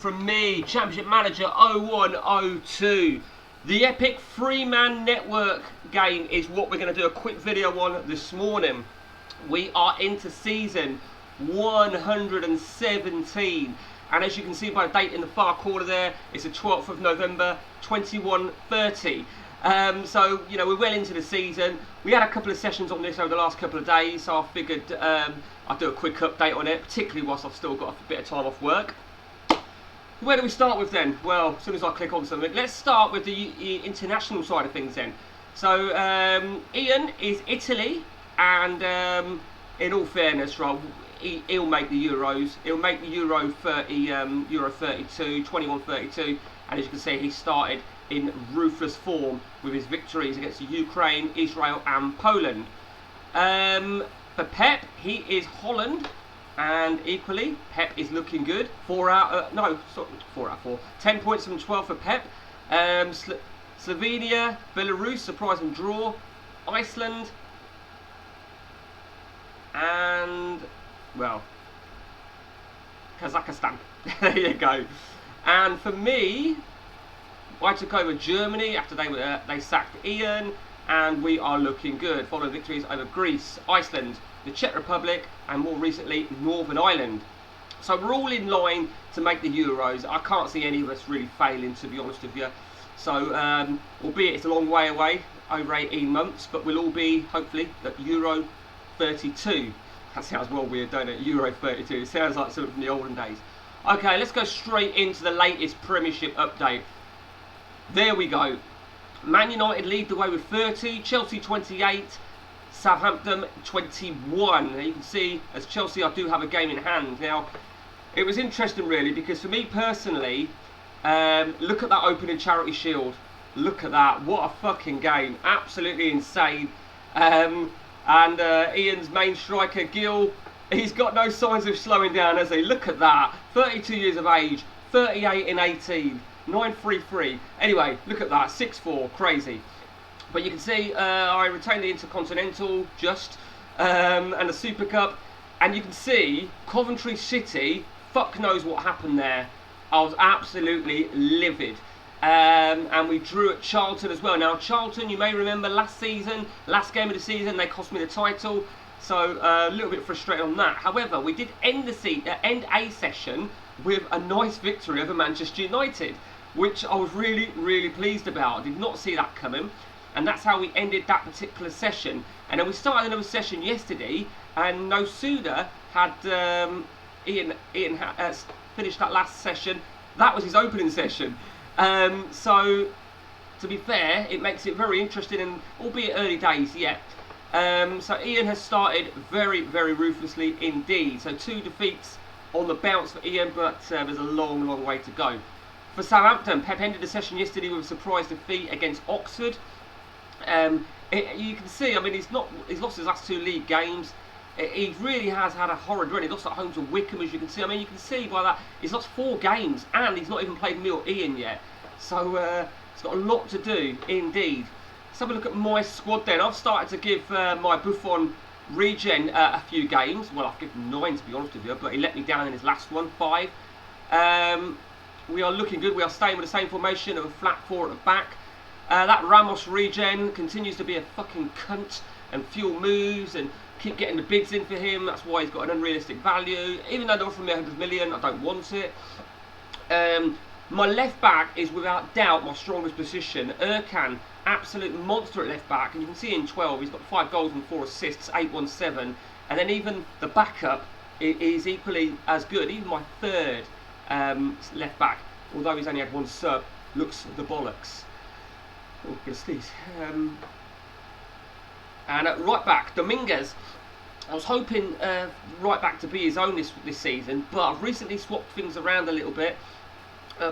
From me, Championship Manager 0102. The epic three-man network game is what we're going to do a quick video on this morning. We are into season 117, and as you can see by the date in the far corner there, it's the 12th of November 2130. So, you know, we're well into the season. We had a couple of sessions on this over the last couple of days, so I figured I'd do a quick update on it, particularly whilst I've still got a bit of time off work. Where do we start with then? Well, as soon as I click on something, let's start with the international side of things then. So, Ian is Italy, and in all fairness, right, he'll make the Euros. He'll make the Euro 30, Euro 32, 21-32, and as you can see, he started in ruthless form with his victories against Ukraine, Israel, and Poland. For Pep, he is Holland. And equally, Pep is looking good. 4 out of 4. 10 points from 12 for Pep. Slovenia, Belarus, surprising draw. Iceland, and well, Kazakhstan. There you go. And for me, I took over Germany after they sacked Ian, and we are looking good. Following victories over Greece, Iceland, the Czech Republic, and more recently Northern Ireland. So we're all in line to make the Euros. I can't see any of us really failing, to be honest with you. So albeit it's a long way away, over 18 months, but we'll all be hopefully at Euro 32. That sounds well weird, don't it? Euro 32. It sounds like something from the olden days. Okay, let's go straight into the latest Premiership update. There we go. Man United lead the way with 30, Chelsea 28, Southampton 21. Now you can see, as Chelsea, I do have a game in hand. Now, it was interesting really, because for me personally, look at that opening Charity Shield. Look at that. What a fucking game. Absolutely insane. And Ian's main striker, Gil, he's got no signs of slowing down, has he? Look at that. 32 years of age, 38 in 18. 9-3-3. Anyway, look at that. 6-4. Crazy. But you can see I retained the Intercontinental and the Super Cup. And you can see Coventry City, fuck knows what happened there. I was absolutely livid. And we drew at Charlton as well. Now, Charlton, you may remember last season, last game of the season, they cost me the title. So a little bit frustrated on that. However, we did end a session with a nice victory over Manchester United, which I was really, really pleased about. I did not see that coming, and that's how we ended that particular session. And then we started another session yesterday, and no sooner had Ian finished that last session, that was his opening session. So, to be fair, it makes it very interesting, and albeit early days yet. So Ian has started very, very ruthlessly indeed. So 2 defeats on the bounce for Ian, but there's a long, long way to go. For Southampton, Pep ended the session yesterday with a surprise defeat against Oxford. You can see, I mean, he's lost his last 2 league games. He really has had a horrid run. He lost at home to Wycombe, as you can see. I mean, you can see by that he's lost 4 games, and he's not even played me or Ian yet. So he's got a lot to do indeed. Let's have a look at my squad then. I've started to give my Buffon regen a few games. Well, I've given 9 to be honest with you, but he let me down in his last one, 5. We are looking good. We are staying with the same formation of a flat 4 at the back. That Ramos regen continues to be a fucking cunt and fuel moves and keep getting the bids in for him. That's why he's got an unrealistic value. Even though they're offering me 100 million, I don't want it. My left back is without doubt my strongest position. Erkan, absolute monster at left back, and you can see in 12 he's got 5 goals and 4 assists, 8-1-7, and then even the backup is equally as good. Even my third left back, although he's only had 1 sub, looks the bollocks. Oh, gonna sneeze. And at right back, Dominguez. I was hoping right back to be his own this season, but I've recently swapped things around a little bit.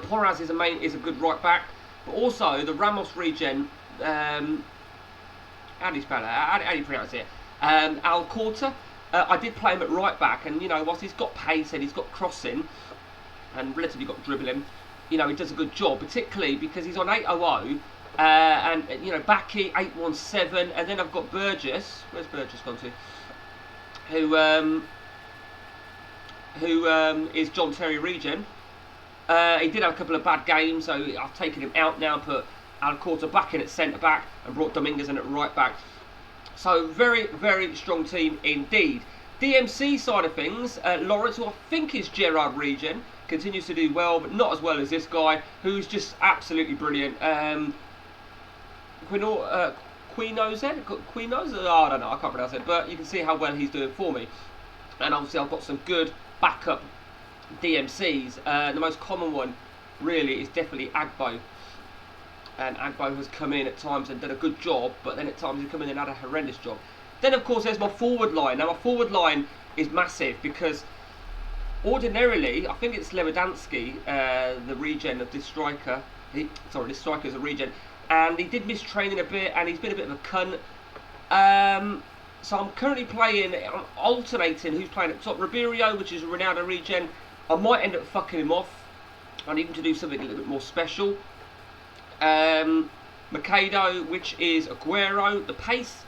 Porras is a good right back, but also the Ramos regen. How do you spell it? How do you pronounce it? Alkorta. I did play him at right back, and you know, whilst he's got pace and he's got crossing and relatively got dribbling, you know, he does a good job, particularly because he's on 800. And you know, Backy 817, and then I've got Burgess. Where's Burgess gone to? Who is John Terry regen. He did have a couple of bad games, so I've taken him out now, put Alkorta back in at centre-back and brought Dominguez in at right-back. So very, very strong team indeed. DMC side of things, Lawrence, who I think is Girardi region, continues to do well, but not as well as this guy, who's just absolutely brilliant. Quinoz? Oh, I don't know, I can't pronounce it, but you can see how well he's doing for me. And obviously I've got some good backup DMCs. The most common one really is definitely Agbo. And Agbo has come in at times and done a good job, but then at times he's come in and had a horrendous job. Then of course there's my forward line. Now my forward line is massive because ordinarily, I think it's Lewidansky, the regen of this striker. This striker is a regen. And he did miss training a bit, and he's been a bit of a cunt. So I'm currently playing, I'm alternating who's playing at top. Ribeiro, which is a Ronaldo regen. I might end up fucking him off. I need him to do something a little bit more special. Mikado, which is Aguero. The pace,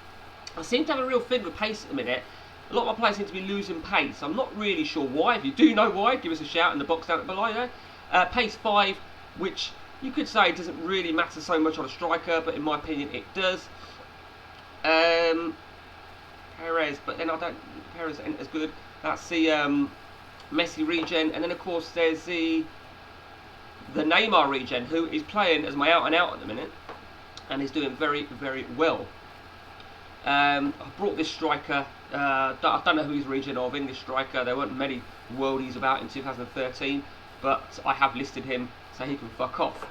I seem to have a real thing with pace at the minute. A lot of my players seem to be losing pace. I'm not really sure why. If you do know why, give us a shout in the box down below there. Pace 5, which you could say doesn't really matter so much on a striker, but in my opinion it does. Perez, but then Perez ain't as good. That's the Messi regen, and then of course there's the Neymar regen, who is playing as my out and out at the minute, and is doing very, very well. I brought this striker. I don't know who he's regen of, English striker. There weren't many worldies about in 2013, but I have listed him so he can fuck off.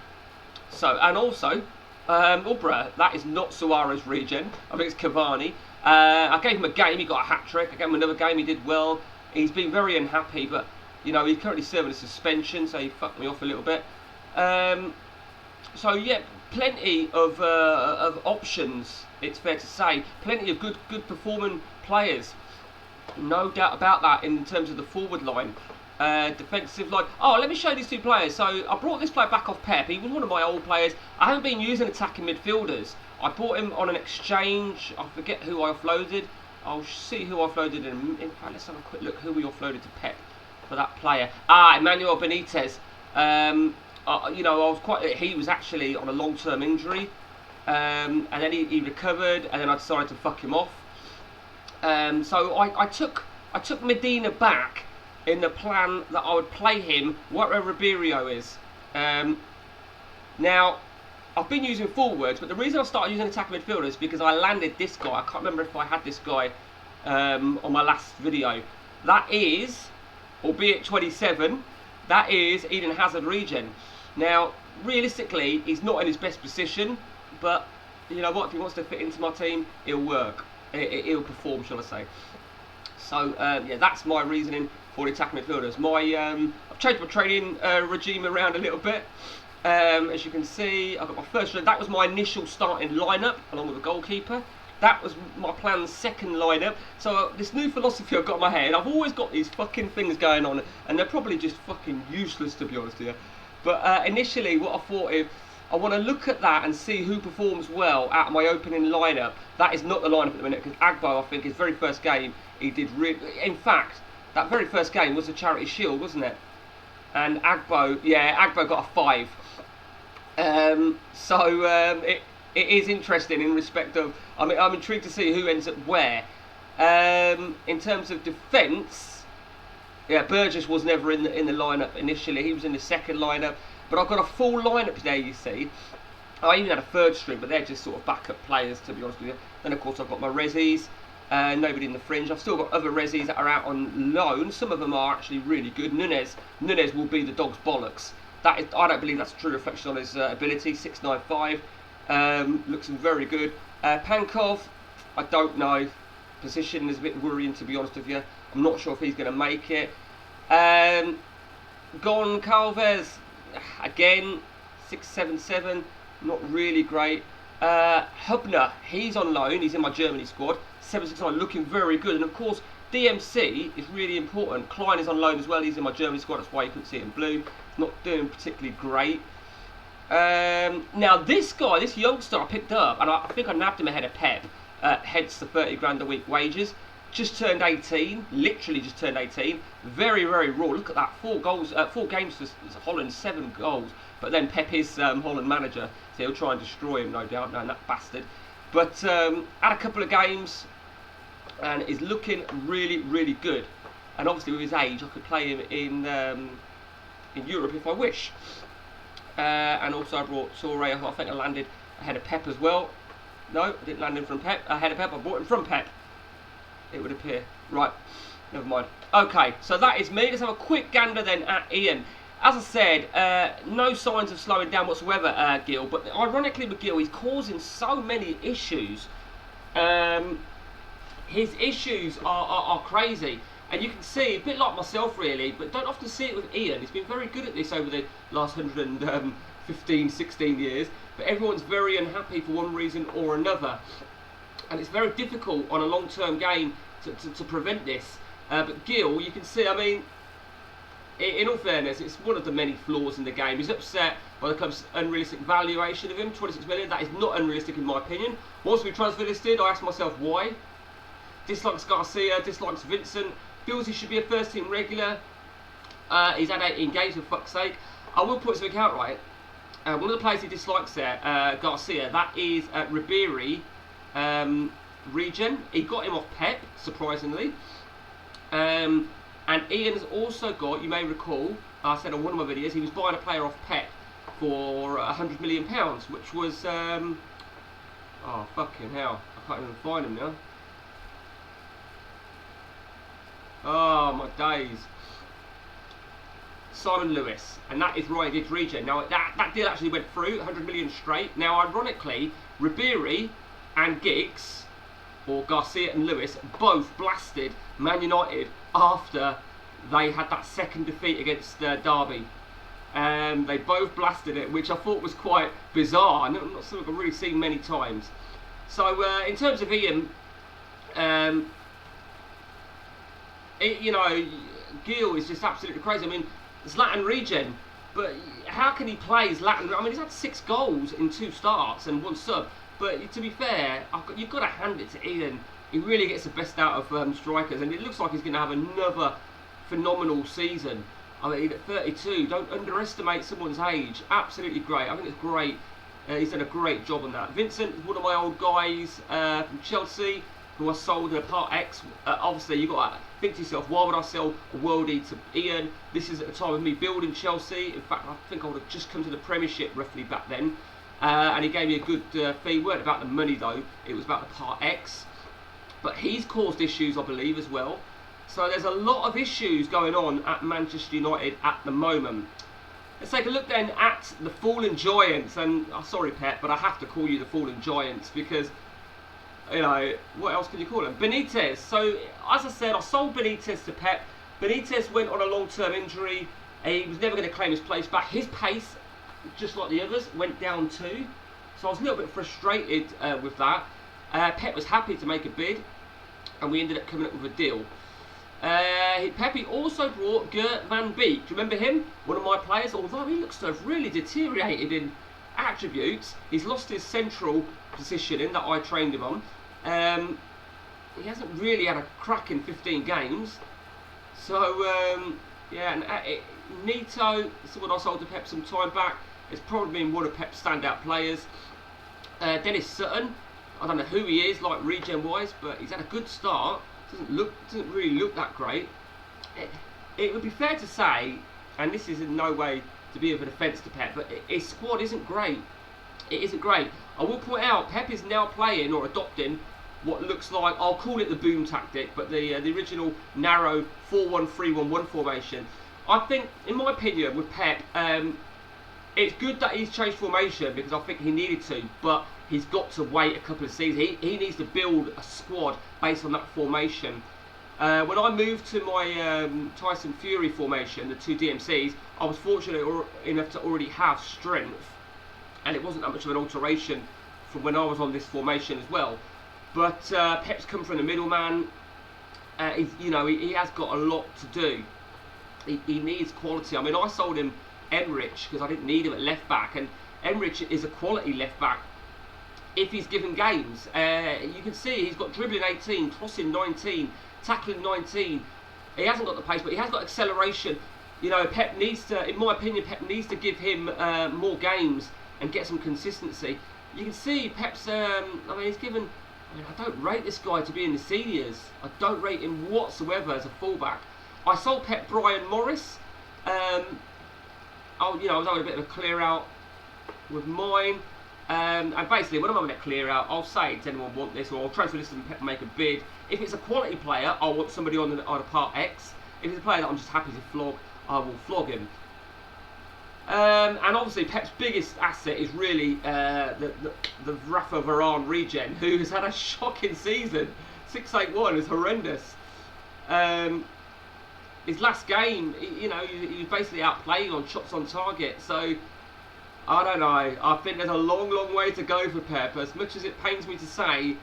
So, and also, that is not Suarez regen. I think it's Cavani. I gave him a game, he got a hat-trick. I gave him another game, he did well. He's been very unhappy, but, you know, he's currently serving a suspension, so he fucked me off a little bit. So, yeah, plenty of options, it's fair to say. Plenty of good performing players. No doubt about that in terms of the forward line. Defensive line. Oh, let me show these two players. So I brought this player back off Pep. He was one of my old players. I haven't been using attacking midfielders. I bought him on an exchange. I forget who I offloaded. I'll see who I offloaded in fact, let's have a quick look who we offloaded to Pep for that player. Emmanuel Benitez. You know, he was actually on a long-term injury, and then he recovered, and then I decided to fuck him off. So I took Medina back in the plan that I would play him where Ribeiro is. Now, I've been using forwards, but the reason I started using attacking midfielders is because I landed this guy. I can't remember if I had this guy on my last video. That is, albeit 27, that is Eden Hazard regen. Now, realistically, he's not in his best position, but you know what? If he wants to fit into my team, it'll work. It'll perform, shall I say. So, yeah, that's my reasoning for the attacking midfielders. I've changed my training regime around a little bit. As you can see, I've got my first. That was my initial starting lineup, along with the goalkeeper. That was my plan's second lineup. So this new philosophy I've got in my head, I've always got these fucking things going on, and they're probably just fucking useless, to be honest with you. But initially, what I thought is, I want to look at that and see who performs well out of my opening lineup. That is not the lineup at the minute, because Agbo, I think, his very first game, he did really. In fact, that very first game was a Charity Shield, wasn't it? And Agbo, yeah, Agbo got a 5. It is interesting in respect of. I mean, I'm intrigued to see who ends up where. In terms of defence, yeah, Burgess was never in the lineup initially. He was in the second lineup, but I've got a full lineup there. You see, I even had a third string, but they're just sort of backup players, to be honest with you. Then of course I've got my resis. Nobody in the fringe. I've still got other resis that are out on loan. Some of them are actually really good. Nunez will be the dog's bollocks. That is, I don't believe that's a true reflection on his ability. 695, looks very good. Pankov, I don't know. Position is a bit worrying, to be honest with you. I'm not sure if he's going to make it. Gonçalves, again, 677, not really great. Hubner, he's on loan. He's in my Germany squad. 769, looking very good. And of course, DMC is really important. Klein is on loan as well. He's in my Germany squad. That's why you couldn't see it in blue. Not doing particularly great. Now this guy, this youngster I picked up, and I think I nabbed him ahead of Pep, hence the 30 grand a week wages. just turned 18, literally just turned 18. Very, very raw. Look at that, 4 goals, 4 games for Holland, 7 goals. But then Pep is Holland manager, so he'll try and destroy him, no doubt, knowing that bastard. But had a couple of games and is looking really, really good. And obviously with his age, I could play him in Europe if I wish. And also I brought Torre, I think I landed ahead of Pep as well. No, I didn't land him from Pep, ahead of Pep, I bought him from Pep. It would appear. Right, never mind. Okay, so that is me. Let's have a quick gander then at Ian. As I said, no signs of slowing down whatsoever, Gil, but ironically with Gil, he's causing so many issues. His issues are crazy. And you can see, a bit like myself really, but don't often see it with Ian. He's been very good at this over the last 115, 16 years. But everyone's very unhappy for one reason or another. And it's very difficult on a long-term game to prevent this. But Gil, you can see, I mean, in all fairness, it's one of the many flaws in the game. He's upset by the club's unrealistic valuation of him, 26 million. That is not unrealistic in my opinion. Once we transfer listed, I asked myself why. Dislikes Garcia, dislikes Vincent. Feels he should be a first team regular. He's had 18 games for fuck's sake. I will put something out right. One of the players he dislikes there, Garcia, that is Ribery Regen. He got him off Pep, surprisingly. And Ian has also got, you may recall, I said on one of my videos, he was buying a player off Pep for £100 million, which was, oh fucking hell, I can't even find him now. Oh my days. Simon Lewis, and that is Ryan Giggs Regen. Now that deal actually went through, 100 million straight. Now ironically, Ribery and Giggs, or Garcia and Lewis, both blasted Man United after they had that second defeat against Derby. They both blasted it, which I thought was quite bizarre. Not something I've really seen many times. So in terms of Ian, you know, Gil is just absolutely crazy. I mean, Zlatan Regen, but how can he play Zlatan? I mean, he's had 6 goals in 2 starts and 1 sub. But to be fair, you've got to hand it to Ian. He really gets the best out of strikers, and it looks like he's going to have another phenomenal season. I mean, at 32, don't underestimate someone's age. Absolutely great. I think it's great. He's done a great job on that. Vincent is one of my old guys from Chelsea, who I sold at Part X. Obviously, you've got to think to yourself, why would I sell a worldie to Ian? This is at the time of me building Chelsea. In fact, I think I would have just come to the Premiership roughly back then. And he gave me a good fee. It weren't about the money though, it was about the Part X. But he's caused issues, I believe, as well. So there's a lot of issues going on at Manchester United at the moment. Let's take a look then at the Fallen Giants. And sorry Pep, but I have to call you the Fallen Giants because, you know, what else can you call them? Benitez. So, as I said, I sold Benitez to Pep. Benitez went on a long-term injury. He was never going to claim his place back. His pace, just like the others, went down too. So I was a little bit frustrated with that. Pep was happy to make a bid, and we ended up coming up with a deal. Pepe also brought Gert van Beek. Do you remember him? One of my players, although he looks to have really deteriorated in attributes. He's lost his central positioning that I trained him on. He hasn't really had a crack in 15 games. So, yeah, and Nito, someone I sold to Pep some time back, has probably been one of Pep's standout players. Dennis Sutton, I don't know who he is, like regen-wise, but he's had a good start. Doesn't really look that great. It would be fair to say, and this is in no way to be of an offence to Pep, but his squad isn't great. It isn't great. I will point out, Pep is now playing or adopting what looks like, I'll call it the boom tactic, but the original narrow 4-1-3-1-1 formation. I think, in my opinion, with Pep, it's good that he's changed formation because I think he needed to, but he's got to wait a couple of seasons. He needs to build a squad based on that formation. When I moved to my Tyson Fury formation, the 2 DMCs, I was fortunate enough to already have strength, and it wasn't that much of an alteration from when I was on this formation as well. But Pep's come from the middleman. You know, he has got a lot to do. He needs quality. I mean, I sold him Emrich because I didn't need him at left back, and Emrich is a quality left back. if he's given games. You can see he's got dribbling 18, crossing 19, tackling 19. He hasn't got the pace, but he has got acceleration. You know, Pep needs to, in my opinion, Pep needs to give him more games and get some consistency. You can see Pep's, I mean, he's given, I mean, I don't rate this guy to be in the seniors. I don't rate him whatsoever as a fullback. I sold Pep Brian Morris. I was having a bit of a clear out with mine. And basically, when I'm having a clear out, I'll say, does anyone want this? Or I'll transfer this and Pep make a bid. If it's a quality player, I want somebody on a part X. If it's a player that I'm just happy to flog, I will flog him. And obviously Pep's biggest asset is really the Rafa Varane regen, who has had a shocking season. 681 is horrendous. His last game, he was basically outplayed on shots on target. So, I don't know. I think there's a long, long way to go for Pep. As much as it pains me to say,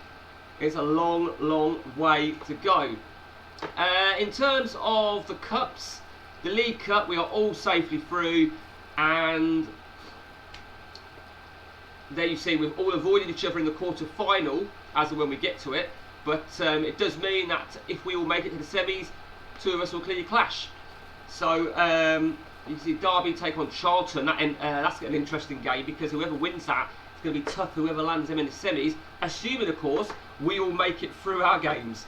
it's a long, long way to go. In terms of the cups, the League Cup, we are all safely through. And there you see we've all avoided each other in the quarter-final as and when we get to it, but it does mean that if we all make it to the semis, two of us will clearly clash. So you see Derby take on Charlton. That's an interesting game, because whoever wins that, it's going to be tough whoever lands them in the semis, assuming of course we all make it through our games.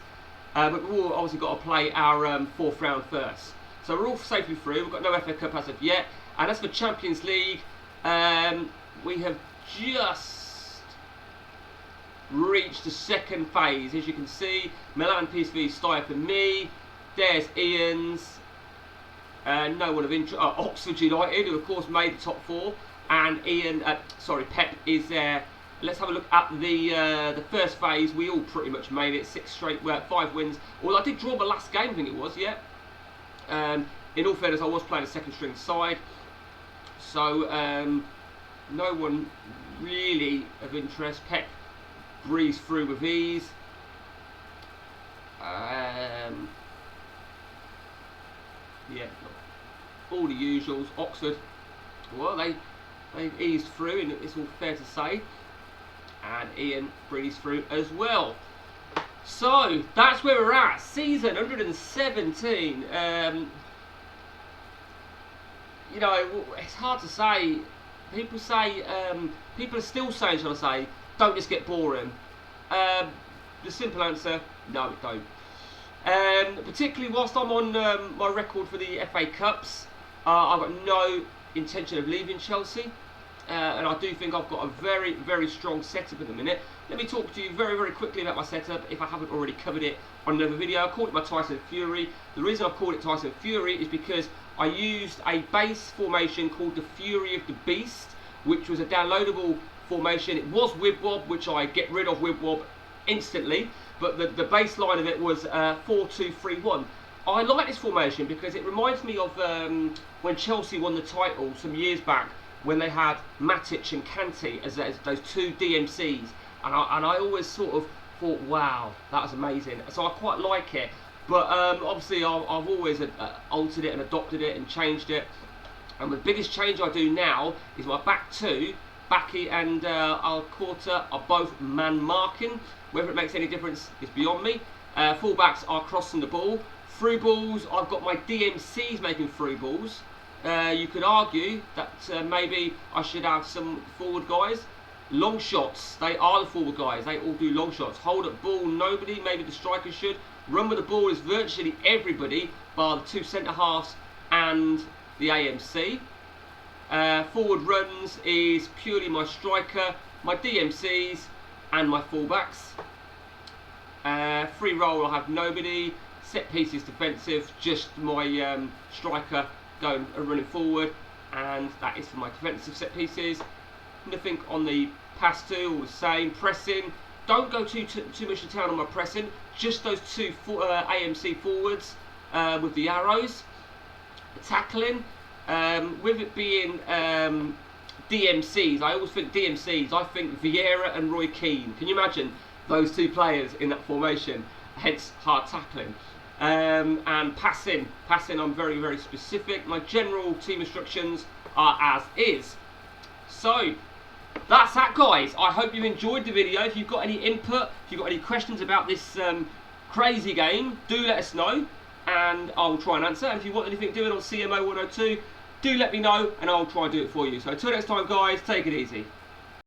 But we've all obviously got to play our fourth round first. So we're all safely through. We've got no FA Cup as of yet. And as for Champions League, we have just reached the second phase. As you can see, Milan PSV started for me. There's Ian's. No one of interest. Oxford United, who of course made the top four. And Pep is there. Let's have a look at the first phase. We all pretty much made it. 5 wins. Although I did draw my last game, I think it was, yeah. In all fairness, I was playing a second string side. So, no one really of interest. Pep breezed through with ease. Yeah, all the usuals. Oxford, well, they eased through, and it's all fair to say. And Ian breezed through as well. So, that's where we're at. Season 117. You know, it's hard to say. People say, people are still saying, shall I say, don't just get boring. The simple answer, no, it don't. Particularly whilst I'm on my record for the FA Cups, I've got no intention of leaving Chelsea. And I do think I've got a very, very strong setup at the minute. Let me talk to you very, very quickly about my setup, if I haven't already covered it on another video. I called it my Tyson Fury. The reason I've called it Tyson Fury is because I used a base formation called the Fury of the Beast, which was a downloadable formation. It was Wibwob, which I get rid of Wibwob instantly, but the baseline of it was 4-2-3-1. I like this formation because it reminds me of when Chelsea won the title some years back, when they had Matic and Kante as those two DMCs, and I always sort of thought, wow, that was amazing. So I quite like it, but obviously I've always altered it and adopted it and changed it. And the biggest change I do now is my back two, Baki and Alkorta, are both man marking. Whether it makes any difference is beyond me. Fullbacks are crossing the ball. Through balls, I've got my DMCs making through balls. You could argue that maybe I should have some forward guys. Long shots, they are the forward guys. They all do long shots. Hold up ball, nobody. Maybe the striker should. Run with the ball is virtually everybody, bar the two centre halves and the AMC. Forward runs is purely my striker, my DMCs and my fullbacks. Free roll, I have nobody. Set pieces defensive, just my striker going running forward, and that is for my defensive set pieces. Nothing on the pass to, all the same. Pressing, don't go too much to town on my pressing, just those two AMC forwards with the arrows. Tackling, with it being DMCs, I always think DMCs, I think Vieira and Roy Keane. Can you imagine those two players in that formation? Hence hard tackling. And passing, I'm very, very specific. My general team instructions are as is. So, that's that, guys. I hope you enjoyed the video. If you've got any input, if you've got any questions about this crazy game, do let us know, and I'll try and answer. And if you want anything doing on CMO 102, do let me know, and I'll try and do it for you. So until next time, guys, take it easy.